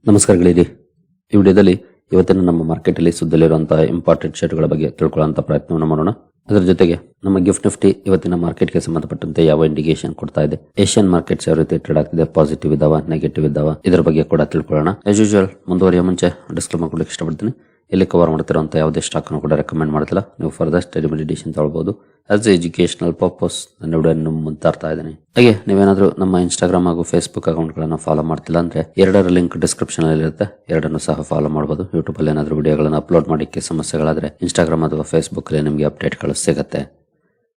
ನಮಸ್ಕಾರಗಳಿರಿ. ಈ ವಿಡಿಯೋದಲ್ಲಿ ಇವತ್ತಿನ ನಮ್ಮ ಮಾರ್ಕೆಟಲ್ಲಿ ಸುದ್ದಲ್ಲಿರುವಂತಹ ಇಂಪಾರ್ಟೆಂಟ್ ಶೇರುಗಳ ಬಗ್ಗೆ ತಿಳ್ಕೊಳ್ಳುವಂತ ಪ್ರಯತ್ನವನ್ನು ಮಾಡೋಣ. ಅದರ ಜೊತೆಗೆ ನಮ್ಮ ಗಿಫ್ಟ್ ನಿಫ್ಟಿ ಇವತ್ತಿನ ಮಾರ್ಕೆಟ್ಗೆ ಸಂಬಂಧಪಟ್ಟಂತೆ ಯಾವ ಇಂಡಿಕೇಶನ್ ಕೊಡ್ತಾ ಇದೆ, ಏಷ್ಯನ್ ಮಾರ್ಕೆಟ್ಸ್ ಯಾವ ರೀತಿ ಟ್ರೇಡ್ ಆಗ್ತಿದೆ, ಪಾಸಿಟಿವ್ ಇದಾವ ನೆಗೆಟಿವ್ ಇದಾವ, ಇದರ ಬಗ್ಗೆ ಕೂಡ ತಿಳ್ಕೊಳ್ಳೋಣ. ಆಸ್ ಯೂಶುವಲ್ ಮುಂದುವರಿಯ ಮುಂಚೆ ಡಿಸ್ಕ್ಲೇಮರ್ ಕೊಡಲಿಕ್ಕೆ ಇಷ್ಟಪಡ್ತೀನಿ. ಇಲ್ಲಿ ಕವರ್ ಮಾಡ್ತಿರುವಂತ ಯಾವುದೇ ಸ್ಟಾಕ್ ಅನ್ನು ಕೂಡ ರೆಕಮೆಂಡ್ ಮಾಡ್ತಿಲ್ಲ. ನೀವು ಫರ್ದರ್ ಸ್ಟಡಿ ಮೆಡಿಟೇಷನ್ ತಗೊಳ್ಬಹುದು. ಆಸ್ ಎಜುಕೇಶನಲ್ ಪರ್ಪಸ್ ನನ್ನ ವಿಡಿಯೋ ಮುಂದೆ ತರ್ತಾ ಇದ್ದೀನಿ. ಹಾಗೆ ನೀವೇನಾದ್ರೂ ನಮ್ಮ ಇನ್ಸ್ಟಾಗ್ರಾಮ್ ಹಾಗೂ ಫೇಸ್ಬುಕ್ ಅಕೌಂಟ್ ಗಳನ್ನ ಫಾಲೋ ಮಾಡ್ತಿಲ್ಲ ಅಂದ್ರೆ ಎರಡರ ಲಿಂಕ್ ಡಿಸ್ಕ್ರಿಪ್ಷನ್ ಅಲ್ಲಿ ಇರುತ್ತೆ, ಎರಡನ್ನು ಸಹ ಫಾಲೋ ಮಾಡಬಹುದು. ಯೂಟ್ಯೂಬ್ ಅಲ್ಲಿ ಏನಾದ್ರೂ ವಿಡಿಯೋಗಳನ್ನ ಅಪ್ಲೋಡ್ ಮಾಡಿಕ್ಕೆ ಸಮಸ್ಯೆಗಳಾದ್ರೆ ಇನ್ಸ್ಟಾಗ್ರಾಮ್ ಅಥವಾ ಫೇಸ್ಬುಕ್ ಅಲ್ಲಿ ನಿಮಗೆ ಅಪ್ಡೇಟ್ ಗಳು ಸಿಗುತ್ತೆ.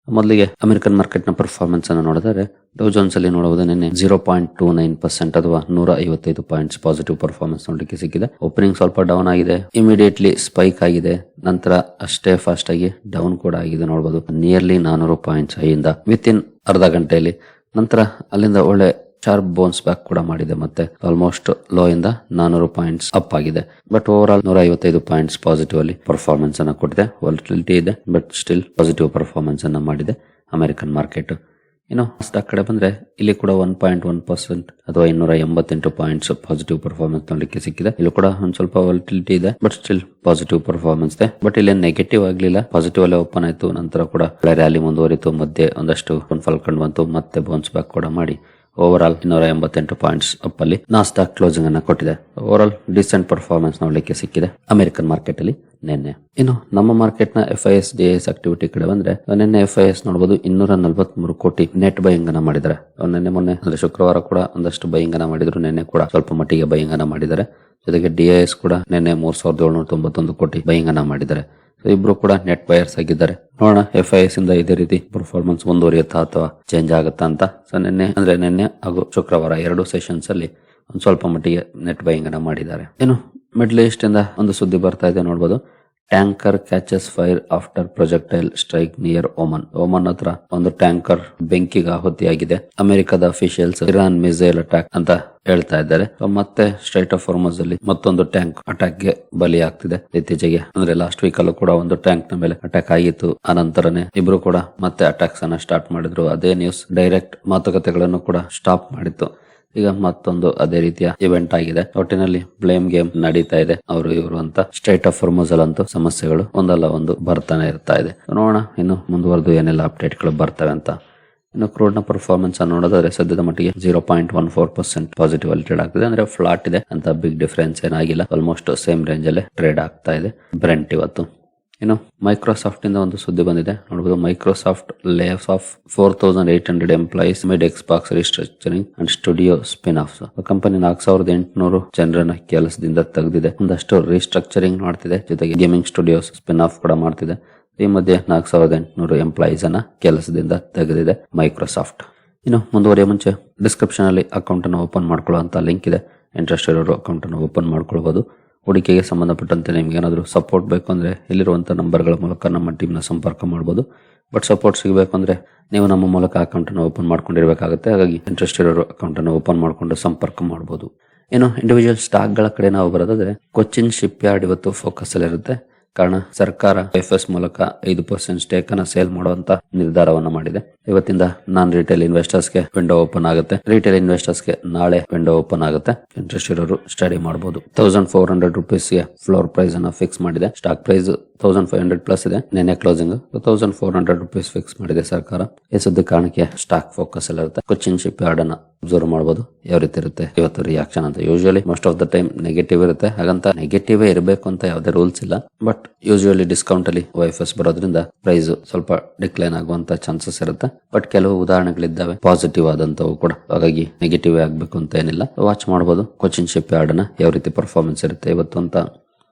ಮೊದಲಿಗೆ ಅಮೆರಿಕನ್ ಮಾರ್ಕೆಟ್ ನ ಪರ್ಫಾರ್ಮೆನ್ಸ್ ಅನ್ನು ನೋಡಿದರೆ ಡೌ ಜೋನ್ಸ್ ಅಲ್ಲಿ ನೋಡುವುದು ನಿನ್ನೆ 0.29% ಅಥವಾ 155 ಪಾಯಿಂಟ್ಸ್ ಪಾಸಿಟಿವ್ ಪರ್ಫಾರ್ಮೆನ್ಸ್ ನೋಡಲಿಕ್ಕೆ ಸಿಕ್ಕಿದೆ. ಓಪನಿಂಗ್ ಸ್ವಲ್ಪ ಡೌನ್ ಆಗಿದೆ, ಇಮಿಡಿಯೇಟ್ಲಿ ಸ್ಪೈಕ್ ಆಗಿದೆ, ನಂತರ ಅಷ್ಟೇ ಫಾಸ್ಟ್ ಆಗಿ ಡೌನ್ ಕೂಡ ಆಗಿದೆ. ನೋಡಬಹುದು ನಿಯರ್ಲಿ 400 ಪಾಯಿಂಟ್ಸ್ ಹೈಯಿಂದ ವಿತ್ ಇನ್ ಅರ್ಧ ಗಂಟೆಯಲ್ಲಿ. ನಂತರ ಅಲ್ಲಿಂದ ಒಳ್ಳೆ ಶಾರ್ಪ್ ಬೌನ್ಸ್ ಬ್ಯಾಕ್ ಕೂಡ ಮಾಡಿದೆ, ಮತ್ತೆ ಆಲ್ಮೋಸ್ಟ್ ಲೋ ಇಂದ 400 ಪಾಯಿಂಟ್ಸ್ ಅಪ್ ಆಗಿದೆ. But over all 155 points positive ಅಲ್ಲಿ ಪರ್ಫಾರ್ಮೆನ್ಸ್ ಅನ್ನ ಕೊಟ್ಟಿದೆ. ವಾಲಟಿಲಿಟಿ ಇದೆ, ಬಟ್ ಸ್ಟಿಲ್ ಪಾಸಿಟಿವ್ ಪರ್ಫಾರ್ಮೆನ್ಸ್ ಅನ್ನ ಮಾಡಿದೆ ಅಮೆರಿಕನ್ ಮಾರ್ಕೆಟ್. ಇನ್ನು ಸ್ಟಾಕ್ ಕಡೆ ಬಂದ್ರೆ ಇಲ್ಲಿ ಕೂಡ 1.1% ಅಥವಾ 288 ಪಾಯಿಂಟ್ಸ್ ಪಾಸಿಟಿವ್ ಪರ್ಫಾರ್ಮೆನ್ಸ್ ನೋಡಲಿಕ್ಕೆ ಸಿಕ್ಕಿದೆ. ಇಲ್ಲಿ ಕೂಡ ಒಂದ್ ಸ್ವಲ್ಪ ವಾಲಟಿಲಿಟಿ ಇದೆ, ಬಟ್ ಸ್ಟಿಲ್ ಪಾಸಿಟಿವ್ ಪರ್ಫಾರ್ಮೆನ್ಸ್ ಇದೆ. ಬಟ್ ಇಲ್ಲಿ ನೆಗೆಟಿವ್ ಆಗ್ಲಿಲ್ಲ, ಪಾಸಿಟಿವ್ ಅಲ್ಲೇ ಓಪನ್ ಆಯ್ತು. ನಂತರ ಕೂಡ ರ್ಯಾಲಿ ಮುಂದುವರಿತು, ಮಧ್ಯೆ ಒಂದಷ್ಟು ಫಾಲ್ ಕಂಡು ಬಂತು, ಮತ್ತೆ ಬೌನ್ಸ್ ಬ್ಯಾಕ್ ಕೂಡ ಮಾಡಿ ಓವರ್ ಆಲ್ 288 ಪಾಯಿಂಟ್ಸ್ ಅಪ್ ಅಲ್ಲಿ ನಾಸ್ಡಾಕ್ ಕ್ಲೋಸಿಂಗ್ ಅನ್ನ ಕೊಟ್ಟಿದೆ. ಓವರ್ ಆಲ್ ಡಿಸೆಂಟ್ ಪರ್ಫಾರ್ಮೆನ್ಸ್ ನೋಡಲಿಕ್ಕೆ ಸಿಕ್ಕಿದೆ ಅಮೆರಿಕನ್ ಮಾರ್ಕೆಟ್ ಅಲ್ಲಿ ನಿನ್ನೆ. ಇನ್ನು ನಮ್ಮ ಮಾರ್ಕೆಟ್ ನ FIS DIS ಆಕ್ಟಿವಿಟಿ ಕಡೆ ಬಂದ್ರೆ ನಿನ್ನೆ FIS ನೋಡಬಹುದು 243 ಕೋಟಿ ನೆಟ್ ಬೈಯಿಂಗ್ ಅನ್ನ ಮಾಡಿದ್ದಾರೆ. ನಿನ್ನೆ ಮೊನ್ನೆ ಅಂದ್ರೆ ಶುಕ್ರವಾರ ಕೂಡ ಒಂದಷ್ಟು ಬೈಯಿಂಗ್ ಅನ್ನ ಮಾಡಿದ್ರು, ನಿನ್ನೆ ಕೂಡ ಸ್ವಲ್ಪ ಮಟ್ಟಿಗೆ ಬೈಯಿಂಗ್ ಅನ್ನ ಮಾಡಿದ್ದಾರೆ. ಜೊತೆಗೆ DIS ಕೂಡ ನಿನ್ನೆ 3791 ಕೋಟಿ ಬೈಯಿಂಗ್ ಅನ್ನ ಮಾಡಿದ್ದಾರೆ. ಇಬ್ರು ಕೂಡ ನೆಟ್ ಬಯರ್ಸ್ ಆಗಿದ್ದಾರೆ. ನೋಡೋಣ FIS ಇಂದ ಇದೇ ರೀತಿ ಪರ್ಫಾರ್ಮೆನ್ಸ್ ಮುಂದುವರಿಯುತ್ತಾ ಅಥವಾ ಚೇಂಜ್ ಆಗುತ್ತಾ ಅಂತ. ಸೊ ನಿನ್ನೆ ಹಾಗೂ ಶುಕ್ರವಾರ ಎರಡು ಸೆಷನ್ಸ್ ಅಲ್ಲಿ ಒಂದ್ ಸ್ವಲ್ಪ ಮಟ್ಟಿಗೆ ನೆಟ್ ಬೈಯಿಂಗ್ ಅನ್ನ ಮಾಡಿದ್ದಾರೆ. ಇನ್ನು ಮಿಡ್ಲ್ ಈಸ್ಟ್ ಇಂದ ಒಂದು ಸುದ್ದಿ ಬರ್ತಾ ಇದೆ, ನೋಡಬಹುದು. Tanker catches fire after projectile strike near Oman ಹತ್ರ ಒಂದು ಟ್ಯಾಂಕರ್ ಬೆಂಕಿಗೆ ಆಹುತಿಯಾಗಿದೆ. ಅಮೆರಿಕದ ಅಫಿಷಿಯಲ್ಸ್ ಇರಾನ್ ಮಿಸೈಲ್ ಅಟ್ಯಾಕ್ ಅಂತ ಹೇಳ್ತಾ ಇದ್ದಾರೆ. ಮತ್ತೆ ಸ್ಟ್ರೈಟ್ ಆಫ್ ಹಾರ್ಮುಜ್ ಅಲ್ಲಿ ಮತ್ತೊಂದು ಟ್ಯಾಂಕ್ ಅಟ್ಯಾಕ್ ಗೆ ಬಲಿ ಆಗ್ತಿದೆ. ಇತ್ತೀಚೆಗೆ ಅಂದ್ರೆ ಲಾಸ್ಟ್ ವೀಕ್ ಅಲ್ಲೂ ಕೂಡ ಒಂದು ಟ್ಯಾಂಕ್ ನ ಮೇಲೆ ಅಟ್ಯಾಕ್ ಆಗಿತ್ತು. ಅನಂತರನೇ ಇಬ್ರು ಕೂಡ ಮತ್ತೆ ಅಟ್ಯಾಕ್ಸ್ ಅನ್ನ ಸ್ಟಾರ್ಟ್ ಮಾಡಿದ್ರು. ಅದೇ ನ್ಯೂಸ್ ಡೈರೆಕ್ಟ್ ಮಾತುಕತೆಗಳನ್ನು ಕೂಡ ಸ್ಟಾಪ್ ಮಾಡಿತ್ತು. ಈಗ ಮತ್ತೊಂದು ಅದೇ ರೀತಿಯ ಇವೆಂಟ್ ಆಗಿದೆ. ಒಟ್ಟಿನಲ್ಲಿ ಬ್ಲೇಮ್ ಗೇಮ್ ನಡೀತಾ ಇದೆ, ಅವರು ಇವರು ಅಂತ. ಸ್ಟ್ರೈಟ್ ಆಫ್ ಹಾರ್ಮುಜ್ ಅಂತೂ ಸಮಸ್ಯೆಗಳು ಒಂದಲ್ಲ ಒಂದು ಬರ್ತಾನೆ ಇರ್ತಾ ಇದೆ. ನೋಡೋಣ ಇನ್ನು ಮುಂದುವರೆದು ಏನೆಲ್ಲ ಅಪ್ಡೇಟ್ ಗಳು ಬರ್ತವೆ ಅಂತ. ಇನ್ನು ಕ್ರೂಡ್ ನ ಪರ್ಫಾರ್ಮೆನ್ಸ್ ನೋಡೋದಾದ್ರೆ ಸದ್ಯದ ಮಟ್ಟಿಗೆ 0.14% ಪಾಸಿಟಿವ್ ಅಲ್ಲಿ ಟ್ರೇಡ್ ಆಗ್ತಿದೆ. ಅಂದ್ರೆ ಫ್ಲಾಟ್ ಇದೆ ಅಂತ, ಬಿಗ್ ಡಿಫರೆನ್ಸ್ ಏನಾಗಿಲ್ಲ. ಆಲ್ಮೋಸ್ಟ್ ಸೇಮ್ ರೇಂಜ್ ಅಲ್ಲೇ ಟ್ರೇಡ್ ಆಗ್ತಾ ಇದೆ ಬ್ರೆಂಟ್ ಇವತ್ತು. ಇನ್ನು ಮೈಕ್ರೋಸಾಫ್ಟ್ ಇಂದ ಒಂದು ಸುದ್ದಿ ಬಂದಿದೆ, ನೋಡಬಹುದು. Microsoft layoffs of 4800 employees mid Xbox restructuring and studio spin offs. Company 4800 ಜನರನ್ನ ಕೆಲಸದಿಂದ ತೆಗೆದಿದೆ. ಒಂದಷ್ಟು ರಿಸ್ಟ್ರಕ್ಚರಿಂಗ್ ಮಾಡ್ತಿದೆ, ಜೊತೆಗೆ ಗೇಮಿಂಗ್ ಸ್ಟುಡಿಯೋಸ್ ಸ್ಪಿನ್ ಆಫ್ ಕೂಡ ಮಾಡ್ತಿದೆ. ಈ ಮಧ್ಯೆ 4800 ಎಂಪ್ಲಾಯೀಸ್ ಅನ್ನ ಕೆಲಸದಿಂದ ತೆಗೆದಿದೆ ಮೈಕ್ರೋಸಾಫ್ಟ್. ಇನ್ನು ಮುಂದುವರಿಯ ಮುಂಚೆ ಡಿಸ್ಕ್ರಿಪ್ಷನ್ ಅಲ್ಲಿ ಅಕೌಂಟ್ ಅನ್ನು ಓಪನ್ ಮಾಡ್ಕೊಳ್ಳುವಂತ ಲಿಂಕ್ ಇದೆ. ಇಂಟ್ರೆಸ್ಟ್ ಇರೋರು ಅಕೌಂಟ್ ಅನ್ನು ಓಪನ್ ಮಾಡ್ಕೊಳ್ಬಹುದು. ಹೂಡಿಕೆಗೆ ಸಂಬಂಧಪಟ್ಟಂತೆ ನಿಮ್ಗೆ ಏನಾದರೂ ಸಪೋರ್ಟ್ ಬೇಕು ಅಂದ್ರೆ ಇಲ್ಲಿರುವಂತಹ ನಂಬರ್ಗಳ ಮೂಲಕ ನಮ್ಮ ಟೀಮ್ ನ ಸಂಪರ್ಕ ಮಾಡಬಹುದು. ಬಟ್ ಸಪೋರ್ಟ್ ಸಿಗಬೇಕು ಅಂದ್ರೆ ನೀವು ನಮ್ಮ ಮೂಲಕ ಅಕೌಂಟ್ ಅನ್ನು ಓಪನ್ ಮಾಡ್ಕೊಂಡಿರ್ಬೇಕಾಗುತ್ತೆ. ಹಾಗಾಗಿ ಇಂಟ್ರೆಸ್ಟ್ ಇರೋರು ಅಕೌಂಟ್ ಅನ್ನು ಓಪನ್ ಮಾಡ್ಕೊಂಡು ಸಂಪರ್ಕ ಮಾಡಬಹುದು. ಇನ್ನು ಇಂಡಿವಿಜುವಲ್ ಸ್ಟಾಕ್ ಗಳ ಕಡೆ ನಾವು ಬರೋದಾದ್ರೆ ಕೊಚ್ಚಿನ್ ಶಿಪ್ ಯಾರ್ಡ್ ಇವತ್ತು ಫೋಕಸ್ ಅಲ್ಲಿ ಇರುತ್ತೆ. ಕಾರಣ ಸರ್ಕಾರ FS ಮೂಲಕ 5% ಸ್ಟೇಕ್ ಅನ್ನ ಸೇಲ್ ಮಾಡುವಂತ ನಿರ್ಧಾರವನ್ನ ಮಾಡಿದೆ. ಇವತ್ತಿಂದ ನಾನ್ ರಿಟೇಲ್ ಇನ್ವೆಸ್ಟರ್ಸ್ ಗೆ ವಿಂಡೋ ಓಪನ್ ಆಗುತ್ತೆ. ರಿಟೇಲ್ ಇನ್ವೆಸ್ಟರ್ಸ್ ಗೆ ನಾಳೆ ವಿಂಡೋ ಓಪನ್ ಆಗುತ್ತೆ. ಇಂಟ್ರೆಸ್ಟ್ ಇರೋರು ಸ್ಟಡಿ ಮಾಡಬಹುದು. 1400 rupees ಗೆ ಫ್ಲೋರ್ ಪ್ರೈಸ್ ಅನ್ನ ಫಿಕ್ಸ್ ಮಾಡಿದೆ. ಸ್ಟಾಕ್ ಪ್ರೈಸ್ 1500 ಪ್ಲಸ್ ಇದೆ. ನಿನ್ನೆ ಕ್ಲೋಸಿಂಗ್ 1400 rupees ಫಿಕ್ಸ್ ಮಾಡಿದೆ ಸರ್ಕಾರ. ಈ ಸುದ್ದಿ ಕಾರಣಕ್ಕೆ ಸ್ಟಾಕ್ ಫೋಕಸ್ ಅಲ್ಲಿ ಇರುತ್ತೆ. ಕೊಚ್ಚಿನ್ ಶಿಪ್ ಯಾರ್ಡ್ ಅನ್ನ ಅಬ್ಸರ್ವ್ ಮಾಡಬಹುದು ಯಾವ ರೀತಿ ಇರುತ್ತೆ ಇವತ್ತು ರಿಯಾಕ್ಷನ್ ಅಂತ. Usually most of the time negative ಇರುತ್ತೆ, ಹಾಗಂತ ನೆಗೆಟಿವ್ ಇರಬೇಕು ಅಂತ ಯಾವುದೇ ರೂಲ್ಸ್ ಇಲ್ಲ. ಬಟ್ ಯೂಶುವಲಿ ಡಿಸ್ಕೌಂಟ್ ಅಲ್ಲಿ FS ಬರೋದ್ರಿಂದ ಪ್ರೈಸ್ ಸ್ವಲ್ಪ ಡಿಕ್ಲೈನ್ ಆಗುವಂತ ಚಾನ್ಸಸ್ ಇರುತ್ತೆ. ಬಟ್ ಕೆಲವು ಉದಾಹರಣೆಗಳಿದ್ದಾವೆ ಪಾಸಿಟಿವ್ ಆದಂತವು ಕೂಡ, ಹಾಗಾಗಿ ನೆಗೆಟಿವ್ ಆಗ್ಬೇಕು ಅಂತ ಏನಿಲ್ಲ. ವಾಚ್ ಮಾಡಬಹುದು ಕೊಚ್ಚಿನ್ ಶಿಪ್ ಯಾರ್ಡ್ ನ ಯಾವ ರೀತಿ ಪರ್ಫಾರ್ಮೆನ್ಸ್ ಇರುತ್ತೆ ಇವತ್ತು ಅಂತ.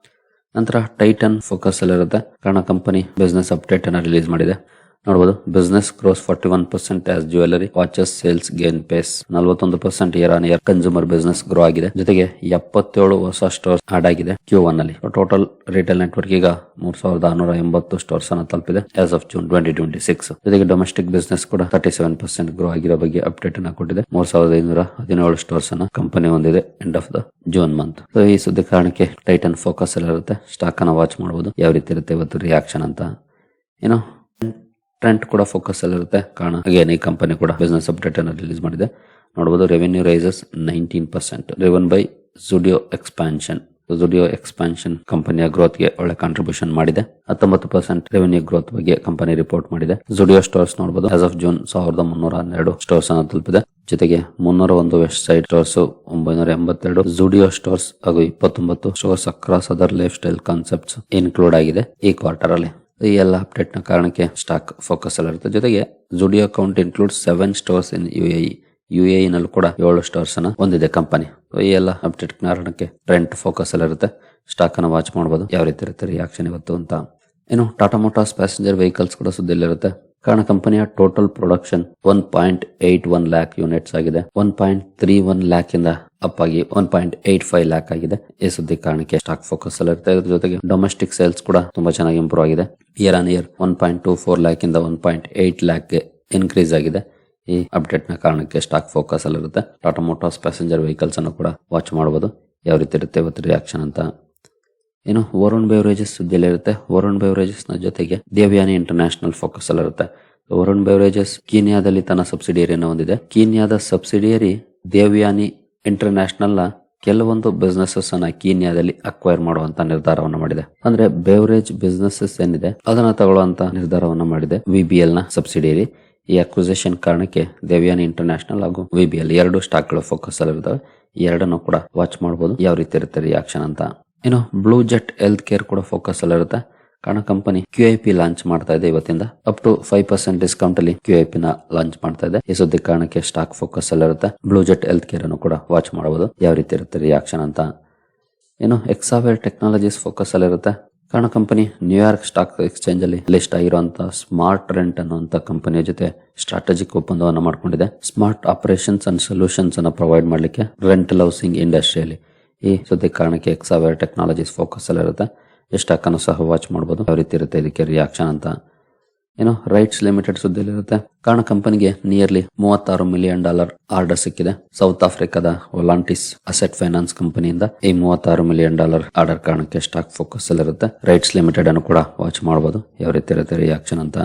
ನಂತರ ಟೈಟನ್ ಫೋಕಸ್ ಅಲ್ಲಿ ಇರುತ್ತೆ, ಕಾರಣ ಕಂಪನಿ ಬಿಸ್ನೆಸ್ ಅಪ್ಡೇಟ್ ಅನ್ನ ರಿಲೀಸ್ ಮಾಡಿದೆ. ನೋಡಬಹುದು business grows 41% as jewellery watches sales gain pace. 41% year on year consumer business grow ಆಗಿದೆ. ಜೊತೆಗೆ 77 ಹೊಸ ಸ್ಟೋರ್ಸ್ ಆಡ್ ಆಗಿದೆ Q1 ಅಲ್ಲಿ. ಟೋಟಲ್ ರಿಟೇಲ್ ನೆಟ್ವರ್ಕ್ ಈಗ 3680 ಸ್ಟೋರ್ಸ್ ಅನ್ನು ತಲುಪಿದೆ ಆಸ್ ಆಫ್ ಜೂನ್ 2026. ಜೊತೆಗೆ ಡೊಮೆಸ್ಟಿಕ್ ಬಿಸ್ನೆಸ್ ಕೂಡ 37% ಗ್ರೋ ಆಗಿರೋ ಬಗ್ಗೆ ಅಪ್ಡೇಟ್ ಅನ್ನ ಕೊಟ್ಟಿದೆ. 3517 ಸ್ಟೋರ್ಸ್ ಅನ್ನ ಕಂಪನಿ ಹೊಂದಿದೆ end of the June month. ಈ ಸುದ್ದಿ ಕಾರಣಕ್ಕೆ ಟೈಟನ್ ಫೋಕಸ್ ಅಲ್ಲಿ ಇರುತ್ತೆ. ಸ್ಟಾಕ್ ಅನ್ನ ವಾಚ್ ಮಾಡಬಹುದು ಯಾವ ರೀತಿ ಇರುತ್ತೆ ಇವತ್ತು ರಿಯಾಕ್ಷನ್ ಅಂತ. ಏನು ಟ್ರೆಂಟ್ ಕೂಡ ಫೋಕಸ್ ಅಲ್ಲಿ ಇರುತ್ತೆ, ಕಾರಣ ಅಗೇನ್ ಈ ಕಂಪನಿ ಕೂಡ ಬಿಸ್ನೆಸ್ ಅಪ್ಡೇಟ್ ಅನ್ನು ರಿಲೀಸ್ ಮಾಡಿದೆ. ನೋಡಬಹುದು revenue rises 19% driven by Zudio expansion ಕಂಪನಿಯ ಗ್ರೋತ್ಗೆ ಒಳ್ಳೆ ಕಾಂಟ್ರಿಬ್ಯೂಷನ್ ಮಾಡಿದೆ. 19% ರೆವೆನ್ಯೂ ಗ್ರೋತ್ ಬಗ್ಗೆ ಕಂಪನಿ ರಿಪೋರ್ಟ್ ಮಾಡಿದೆ. ಜುಡಿಯೋ ಸ್ಟೋರ್ಸ್ ನೋಡಬಹುದು, ಆಸ್ ಆಫ್ ಜೂನ್ 1312 ಸ್ಟೋರ್ಸ್ ಅನ್ನು ತಲುಪಿದೆ. ಜೊತೆಗೆ 301 Westside stores, 982 Zudio stores ಹಾಗೂ 29 stores across other lifestyle concepts include ಆಗಿದೆ ಈ ಕ್ವಾರ್ಟರ್ ಅಲ್ಲಿ. ಈ ಎಲ್ಲ ಅಪ್ಡೇಟ್ ನ ಕಾರಣಕ್ಕೆ ಸ್ಟಾಕ್ ಫೋಕಸ್ ಅಲ್ಲಿ ಇರುತ್ತೆ. ಜೊತೆಗೆ ಜುಡಿಯೋ ಅಕೌಂಟ್ ಇನ್ಕ್ಲೂಡ್ 7 ಸ್ಟೋರ್ಸ್ ಇನ್ UAE ನಲ್ಲೂ ಕೂಡ 7 ಸ್ಟೋರ್ಸ್ ಅನ್ನ ಹೊಂದಿದೆ ಕಂಪನಿ. ಈ ಎಲ್ಲ ಅಪ್ಡೇಟ್ ಕಾರಣಕ್ಕೆ ಟ್ರೆಂಡ್ ಫೋಕಸ್ ಅಲ್ಲಿ ಇರುತ್ತೆ. ಸ್ಟಾಕ್ ಅನ್ನ ವಾಚ್ ಮಾಡಬಹುದು ಯಾವ ರೀತಿ ಇರುತ್ತೆ ರಿಯಾಕ್ಷನ್ ಇವತ್ತು ಅಂತ. ಇನ್ನು ಟಾಟಾ ಮೋಟಾರ್ಸ್ ಪ್ಯಾಸೆಂಜರ್ ವೆಹಿಕಲ್ಸ್ ಕೂಡ ಸುದ್ದಿಯಲ್ಲಿರುತ್ತೆ. ಕಾರಣ ಕಂಪನಿಯ ಟೋಟಲ್ ಪ್ರೊಡಕ್ಷನ್ 1.81 ಲ್ಯಾಕ್ ಯೂನಿಟ್ಸ್ ಆಗಿದೆ. 1.31 ಲ್ಯಾಕ್ ಇಂದ ಅಪ್ ಆಗಿ 1.85 ಲ್ಯಾಕ್ ಆಗಿದೆ. ಈ ಸುದ್ದಿ ಕಾರಣಕ್ಕೆ ಸ್ಟಾಕ್ ಫೋಕಸ್ ಅಲ್ಲಿ ಇರುತ್ತೆ. ಇದ್ರ ಜೊತೆಗೆ ಡೊಮೆಸ್ಟಿಕ್ ಸೇಲ್ಸ್ ಕೂಡ ತುಂಬಾ ಚೆನ್ನಾಗಿ ಇಂಪ್ರೂವ್ ಆಗಿದೆ. ಇಯರ್ ಆನ್ ಇಯರ್ 1.24 ಲ್ಯಾಕ್ ಇಂದ 1.8 ಲ್ಯಾಕ್ ಗೆ ಇನ್ಕ್ರೀಸ್ ಆಗಿದೆ. ಈ ಅಪ್ಡೇಟ್ ನ ಕಾರಣಕ್ಕೆ ಸ್ಟಾಕ್ ಫೋಕಸ್ ಅಲ್ಲಿ ಇರುತ್ತೆ. ಟಾಟಾ ಮೋಟಾರ್ಸ್ ಪ್ಯಾಸೆಂಜರ್ ವೆಹಿಕಲ್ಸ್ ಅನ್ನು ಕೂಡ ವಾಚ್ ಮಾಡಬಹುದು ಯಾವ ರೀತಿ ಇರುತ್ತೆ ಇವತ್ತು ರಿಯಾಕ್ಷನ್ ಅಂತ. ಏನು ವರುಣ್ ಬೆವರೇಜಸ್ ಸುದ್ದಿಯಲ್ಲಿ ಇರುತ್ತೆ. ವರುಣ್ ಬೆವರೇಜಸ್ ನ ಜೊತೆಗೆ ದೇವ್ಯಾನಿ ಇಂಟರ್ನ್ಯಾಷನಲ್ ಫೋಕಸ್ ಅಲ್ಲಿ ಇರುತ್ತೆ. ವರುಣ್ ಬೆವರೇಜಸ್ ಕೀನ್ಯಾದಲ್ಲಿ ತನ್ನ ಸಬ್ಸಿಡಿಯರಿಯನ್ನು ಹೊಂದಿದೆ. ಕೀನ್ಯಾದ ಸಬ್ಸಿಡಿಯರಿ ದೇವ್ಯಾನಿ ಇಂಟರ್ನ್ಯಾಷನಲ್ ನ ಕೆಲವೊಂದು ಬಿಸ್ನೆಸಸ್ ಅನ್ನ ಕೀನ್ಯಾದಲ್ಲಿ ಅಕ್ವೈರ್ ಮಾಡುವಂತ ನಿರ್ಧಾರವನ್ನು ಮಾಡಿದೆ. ಅಂದ್ರೆ ಬೆವರೇಜ್ ಬಿಸ್ನೆಸಸ್ ಏನಿದೆ ಅದನ್ನ ತಗೊಳ್ಳುವಂತ ನಿರ್ಧಾರವನ್ನು ಮಾಡಿದೆ VBL ನ ಸಬ್ಸಿಡಿಯರಿ. ಈ ಅಕ್ವಿಸಿಷನ್ ಕಾರಣಕ್ಕೆ ದೇವ್ಯಾನಿ ಇಂಟರ್ನ್ಯಾಷನಲ್ ಹಾಗೂ VBL 2 ಸ್ಟಾಕ್ ಗಳು ಫೋಕಸ್ ಅಲ್ಲಿ ಇರ್ತವೆ. ಈ ಎರಡನ್ನು ಕೂಡ ವಾಚ್ ಮಾಡಬಹುದು ಯಾವ ರೀತಿ ಇರುತ್ತೆ ರಿಯಾಕ್ಷನ್ ಅಂತ. ಇನ್ನು ಬ್ಲೂ ಜೆಟ್ ಹೆಲ್ತ್ ಕೇರ್ ಕೂಡ ಫೋಕಸ್ ಅಲ್ಲಿ ಇರುತ್ತೆ. ಕಾರಣ ಕಂಪನಿ QIP ಲಾಂಚ್ ಮಾಡ್ತಾ ಇದೆ. ಇವತ್ತಿಂದ ಅಪ್ ಟು 5% ಡಿಸ್ಕೌಂಟ್ ಅಲ್ಲಿ QIP ನ ಲಾಂಚ್ ಮಾಡ್ತಾ ಇದೆ. ಈ ಸುದ್ದಿ ಕಾರಣಕ್ಕೆ ಸ್ಟಾಕ್ ಫೋಕಸ್ ಅಲ್ಲಿ ಇರುತ್ತೆ. ಬ್ಲೂ ಜೆಟ್ ಹೆಲ್ತ್ ಕೇರ್ ಅನ್ನು ಕೂಡ ವಾಚ್ ಮಾಡಬಹುದು ಯಾವ ರೀತಿ ಇರುತ್ತೆ ರಿಯಾಕ್ಷನ್ ಅಂತ. ಇನ್ನು ಎಕ್ಸಾವೇರ್ ಟೆಕ್ನಾಲಜೀಸ್ ಫೋಕಸ್ ಅಲ್ಲಿ ಇರುತ್ತೆ. ಕಾರಣ ಕಂಪನಿ ನ್ಯೂಯಾರ್ಕ್ ಸ್ಟಾಕ್ ಎಕ್ಸ್ಚೇಂಜ್ ಅಲ್ಲಿ ಲಿಸ್ಟ್ ಆಗಿರುವಂತಹ ಸ್ಮಾರ್ಟ್ ರೆಂಟ್ ಅನ್ನುವಂತ ಕಂಪನಿಯ ಜೊತೆ ಸ್ಟ್ರಾಟಜಿಕ್ ಒಪ್ಪಂದವನ್ನು ಮಾಡಿಕೊಂಡಿದೆ. ಸ್ಮಾರ್ಟ್ ಆಪರೇಷನ್ಸ್ ಅಂಡ್ ಸೊಲ್ಯೂಷನ್ಸ್ ಅನ್ನು ಪ್ರೊವೈಡ್ ಮಾಡಲಿಕ್ಕೆ ರೆಂಟಲ್ ಹೌಸಿಂಗ್ ಇಂಡಸ್ಟ್ರಿಯಲ್ಲಿ. ಈ ಸುದ್ದಿ ಕಾರಣಕ್ಕೆ ಎಕ್ಸಾವೇರ್ ಟೆಕ್ನಾಲಜೀಸ್ ಫೋಕಸ್ ಅಲ್ಲಿ ಇರುತ್ತೆ. ಈ ಸ್ಟಾಕ್ ಅನ್ನು ಸಹ ವಾಚ್ ಮಾಡಬಹುದು ಯಾವ ರೀತಿ ಇರುತ್ತೆ ಇದಕ್ಕೆ ರಿಯಾಕ್ಷನ್ ಅಂತ. ಏನು ರೈಟ್ಸ್ ಲಿಮಿಟೆಡ್ ಸುದ್ದಿಯಲ್ಲಿ ಇರುತ್ತೆ. ಕಾರಣ ಕಂಪನಿಗೆ ನಿಯರ್ಲಿ $36 ಮಿಲಿಯನ್ ಆರ್ಡರ್ ಸಿಕ್ಕಿದೆ. ಸೌತ್ ಆಫ್ರಿಕಾದ ಒಲಾಂಟಿಸ್ ಅಸೆಟ್ ಫೈನಾನ್ಸ್ ಕಂಪನಿಯಿಂದ ಈ $36 ಮಿಲಿಯನ್ ಆರ್ಡರ್ ಕಾರಣಕ್ಕೆ ಸ್ಟಾಕ್ ಫೋಕಸ್ ಅಲ್ಲಿ ಇರುತ್ತೆ. ರೈಟ್ಸ್ ಲಿಮಿಟೆಡ್ ಅನ್ನು ಕೂಡ ವಾಚ್ ಮಾಡಬಹುದು ಯಾವ ರೀತಿ ಇರುತ್ತೆ ರಿಯಾಕ್ಷನ್ ಅಂತ.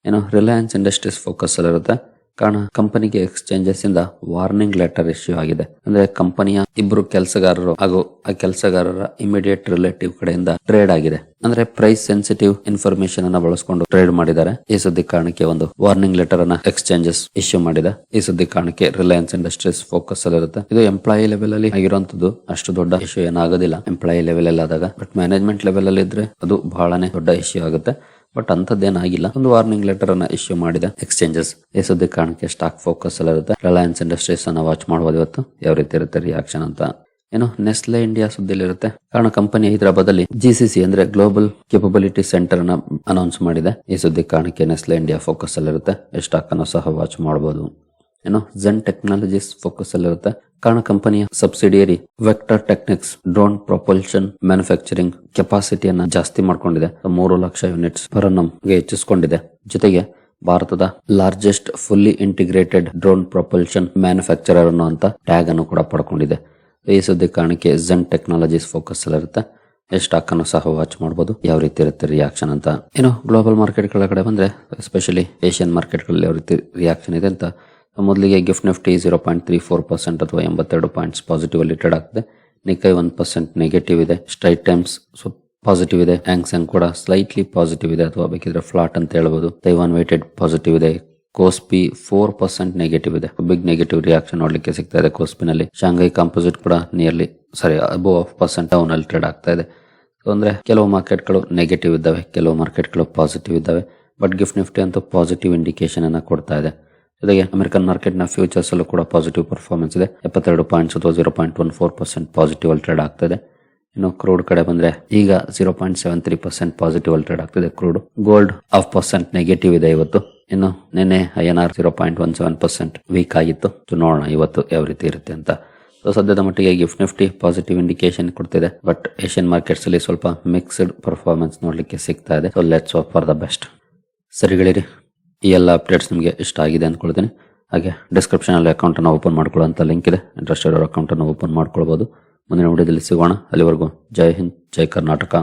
ಏನು ರಿಲಯನ್ಸ್ ಇಂಡಸ್ಟ್ರೀಸ್ ಫೋಕಸ್ ಅಲ್ಲಿ ಇರುತ್ತೆ. ಕಾರಣ ಕಂಪನಿಗೆ ಎಕ್ಸ್ಚೇಂಜಸ್ ಇಂದ ವಾರ್ನಿಂಗ್ ಲೆಟರ್ ಇಶ್ಯೂ ಆಗಿದೆ. ಅಂದ್ರೆ ಕಂಪನಿಯ 2 ಕೆಲಸಗಾರರು ಹಾಗೂ ಆ ಕೆಲಸಗಾರರ ಇಮಿಡಿಯೇಟ್ ರಿಲೇಟಿವ್ ಕಡೆಯಿಂದ ಟ್ರೇಡ್ ಆಗಿದೆ. ಅಂದ್ರೆ ಪ್ರೈಸ್ ಸೆನ್ಸಿಟಿವ್ ಇನ್ಫಾರ್ಮೇಶನ್ ಅನ್ನ ಬಳಸಿಕೊಂಡು ಟ್ರೇಡ್ ಮಾಡಿದ್ದಾರೆ. ಈ ಸುದ್ದಿ ಕಾರಣಕ್ಕೆ ಒಂದು ವಾರ್ನಿಂಗ್ ಲೆಟರ್ ಅನ್ನ ಎಕ್ಸ್ಚೇಂಜಸ್ ಇಶ್ಯೂ ಮಾಡಿದೆ. ಈ ಸುದ್ದಿ ಕಾರಣಕ್ಕೆ ರಿಲಯನ್ಸ್ ಇಂಡಸ್ಟ್ರೀಸ್ ಫೋಕಸ್ ಅಲ್ಲಿ ಇರುತ್ತೆ. ಇದು ಎಂಪ್ಲಾಯಿ ಲೆವೆಲ್ ಅಲ್ಲಿ ಆಗಿರುವಂತದ್ದು ಅಷ್ಟು ದೊಡ್ಡ ಇಶ್ಯೂ ಏನಾಗೋದಿಲ್ಲ ಎಂಪ್ಲಾಯಿ ಲೆವೆಲ್ ಅಲ್ಲಿ ಆದಾಗ. ಬಟ್ ಮ್ಯಾನೇಜ್ಮೆಂಟ್ ಲೆವೆಲ್ ಅಲ್ಲಿ ಇದ್ರೆ ಅದು ಬಹಳನೇ ದೊಡ್ಡ ಇಶ್ಯೂ ಆಗುತ್ತೆ. ಬಟ್ ಅಂತದ್ದೇನಾಗಿಲ್ಲ. ಒಂದು ವಾರ್ನಿಂಗ್ ಲೆಟರ್ ಅನ್ನ ಇಶ್ಯೂ ಮಾಡಿದೆ ಎಕ್ಸ್ಚೇಂಜಸ್. ಈ ಸುದ್ದಿ ಕಾರಣಕ್ಕೆ ಸ್ಟಾಕ್ ಫೋಕಸ್ ಅಲ್ಲಿ ಇರುತ್ತೆ. ರಿಲಯನ್ಸ್ ಇಂಡಸ್ಟ್ರೀಸ್ ಅನ್ನ ವಾಚ್ ಮಾಡಬಹುದು ಇವತ್ತು ಯಾವ ರೀತಿ ಇರುತ್ತೆ ರಿಯಾಕ್ಷನ್ ಅಂತ. ಏನು ನೆಸ್ಲೆ ಇಂಡಿಯಾ ಸುದ್ದಿಲಿ ಇರುತ್ತೆ. ಕಾರಣ ಕಂಪನಿ ಹೈದರಾಬಾದ್ ಅಲ್ಲಿ GCC ಅಂದ್ರೆ ಗ್ಲೋಬಲ್ ಕೇಪಬಿಲಿಟಿ ಸೆಂಟರ್ ಅನ್ನ ಅನೌನ್ಸ್ ಮಾಡಿದೆ. ಈ ಸುದ್ದಿ ಕಾರಣಕ್ಕೆ ನೆಸ್ಲೆ ಇಂಡಿಯಾ ಫೋಕಸ್ ಅಲ್ಲಿ ಇರುತ್ತೆ. ಈ ಸ್ಟಾಕ್ ಅನ್ನು ಸಹ ವಾಚ್ ಮಾಡಬಹುದು. ಏನು ಝೆನ್ ಟೆಕ್ನಾಲಜೀಸ್ ಫೋಕಸ್ ಅಲ್ಲಿ ಇರುತ್ತೆ. ಕಾರಣ ಕಂಪನಿಯ subsidiary Vector Technics drone propulsion manufacturing ಕೆಪಾಸಿಟಿಯನ್ನ ಜಾಸ್ತಿ ಮಾಡ್ಕೊಂಡಿದೆ. 3 ಲಕ್ಷ ಯೂನಿಟ್ಸ್ ಪರ್ ಅನ್ನಂಗೆ ಹೆಚ್ಚಿಸಿಕೊಂಡಿದೆ. ಜೊತೆಗೆ ಭಾರತದ largest fully integrated drone propulsion manufacturer ಅನ್ನುವಂತ ಟ್ಯಾಗ್ ಅನ್ನು ಕೂಡ ಪಡ್ಕೊಂಡಿದೆ. ಈ ಸುದ್ದಿ ಕಾರಣಕ್ಕೆ ಝೆನ್ ಟೆಕ್ನಾಲಜೀಸ್ ಫೋಕಸ್ ಅಲ್ಲಿ ಇರುತ್ತೆ. ಈ ಸ್ಟಾಕ್ ಅನ್ನು ಸಹ ವಾಚ್ ಮಾಡಬಹುದು ಯಾವ ರೀತಿ ಇರುತ್ತೆ ರಿಯಾಕ್ಷನ್ ಅಂತ. ಏನು ಗ್ಲೋಬಲ್ ಮಾರ್ಕೆಟ್ ಕೆಳಗಡೆ ಬಂದ್ರೆ ಎಸ್ಪೆಷಲಿ ಏಷ್ಯನ್ ಮಾರ್ಕೆಟ್ ಗಳಲ್ಲಿ ಯಾವ ರೀತಿ ರಿಯಾಕ್ಷನ್ ಇದೆ ಅಂತ. ಮೊದಲಿಗೆ ಗಿಫ್ಟ್ ನಿಫ್ಟಿ 0.34% ಅಥವಾ 82 ಪಾಯಿಂಟ್ಸ್ ಪಾಸಿಟಿವ್ ಅಲ್ಲಿ ಟ್ರೇಡ್ ಆಗ್ತಿದೆ. ನಿಕೈ 1% ನೆಗೆಟಿವ್ ಇದೆ. ಸ್ಟ್ರೈಟ್ ಟೈಮ್ಸ್ ಪಾಸಿಟಿವ್ ಇದೆ. ಹ್ಯಾಂಗ್ಸೆಂಗ್ ಕೂಡ ಸ್ಲೈಟ್ಲಿ ಪಾಸಿಟಿವ್ ಇದೆ ಅಥವಾ ಬೇಕಿದ್ರೆ ಫ್ಲಾಟ್ ಅಂತ ಹೇಳ್ಬೋದು. ತೈವಾನ್ ವೇಟೆಡ್ ಪಾಸಿಟಿವ್ ಇದೆ. ಕೋಸ್ಪಿ 4% ನೆಗೆಟಿವ್ ಇದೆ. ಬಿಗ್ ನೆಗೆಟಿವ್ ರಿಯಾಕ್ಷನ್ ನೋಡ್ಲಿಕ್ಕೆ ಸಿಗ್ತಾ ಇದೆ ಕೋಸ್ಪಿನಲ್ಲಿ. ಶಾಂಘೈ ಕಾಂಪೋಸಿಟ್ ಕೂಡ ಅಬೌವ್ 1% ಡೌನ್ ಅಲ್ಲಿ ಟ್ರೇಡ್ ಆಗ್ತಾ ಇದೆ. ಅಂದ್ರೆ ಕೆಲವು ಮಾರ್ಕೆಟ್ಗಳು ನೆಗೆಟಿವ್ ಇದ್ದಾವೆ, ಕೆಲವು ಮಾರ್ಕೆಟ್ಗಳು ಪಾಸಿಟಿವ್ ಇದ್ದಾವೆ. ಬಟ್ ಗಿಫ್ಟ್ ನಿಫ್ಟಿ ಅಂತೂ ಪಾಸಿಟಿವ್ ಇಂಡಿಕೇಶನ್ ಅನ್ನ ಕೊಡ್ತಾ ಇದೆ. ಜೊತೆಗೆ ಅಮೆರಿಕನ್ ಮಾರ್ಕೆಟ್ ನ ಫ್ಯೂಚರ್ಸ್ ಅಲ್ಲೂ ಕೂಡ ಪಾಸಿಟಿವ್ ಪರ್ಫಾರ್ಮೆನ್ಸ್ ಇದೆ. 72 ಪಾಯಿಂಟ್ಸ್ ಅಥವಾ 0.14% ಪಾಸಿಟಿವ್ ಅಲ್ಲಿ ಟ್ರೇಡ್ ಆಗ್ತಾ ಇದೆ. ಇನ್ನು ಕ್ರೂಡ್ ಕಡೆ ಬಂದ್ರೆ ಈಗ 0.73% ಪಾಸಿಟಿವ್ ಅಲ್ಲಿ ಟ್ರೇಡ್ ಆಗ್ತಿದೆ ಕ್ರೂಡ್. ಗೋಲ್ಡ್ 0.5% ನೆಗೆಟಿವ್ ಇದೆ ಇವತ್ತು. ಇನ್ನು ನಿನ್ನೆ INR 0.17% ವೀಕ್ ಆಗಿತ್ತು. ನೋಡೋಣ ಇವತ್ತು ಯಾವ ರೀತಿ ಇರುತ್ತೆ ಅಂತ. ಸದ್ಯದ ಮಟ್ಟಿಗೆ ಗಿಫ್ಟ್ ನಿಫ್ಟಿ ಪಾಸಿಟಿವ್ ಇಂಡಿಕೇಶನ್ ಕೊಡ್ತಿದೆ. ಬಟ್ ಏಷ್ಯನ್ ಮಾರ್ಕೆಟ್ಸ್ ಅಲ್ಲಿ ಸ್ವಲ್ಪ ಮಿಕ್ಸ್ಡ್ ಪರ್ಫಾರ್ಮೆನ್ಸ್ ನೋಡ್ಲಿಕ್ಕೆ ಸಿಗ್ತಾ ಇದೆ. So let's hope for the best. ಸರಿಗಳಿರಿ, ಈ ಎಲ್ಲ ಅಪ್ಡೇಟ್ಸ್ ನಿಮಗೆ ಇಷ್ಟ ಆಗಿದೆ ಅಂದ್ಕೊಳ್ತೀನಿ. ಹಾಗೆ ಡಿಸ್ಕ್ರಿಪ್ಷನ್ ಅಲ್ಲಿ ಅಕೌಂಟ್ ಅನ್ನು ಓಪನ್ ಮಾಡ್ಕೊಳ್ಳುವಂತ ಲಿಂಕ್ ಇದೆ. ಇಂಟ್ರೆಸ್ಟೆಡ್ ಅಕೌಂಟ್ ಅನ್ನು ಓಪನ್ ಮಾಡ್ಕೊಳ್ಬಹುದು. ಮುಂದಿನ ವಿಡಿಯೋದಲ್ಲಿ ಸಿಗೋಣ. ಅಲ್ಲಿವರೆಗೂ ಜೈ ಹಿಂದ್, ಜೈ ಕರ್ನಾಟಕ.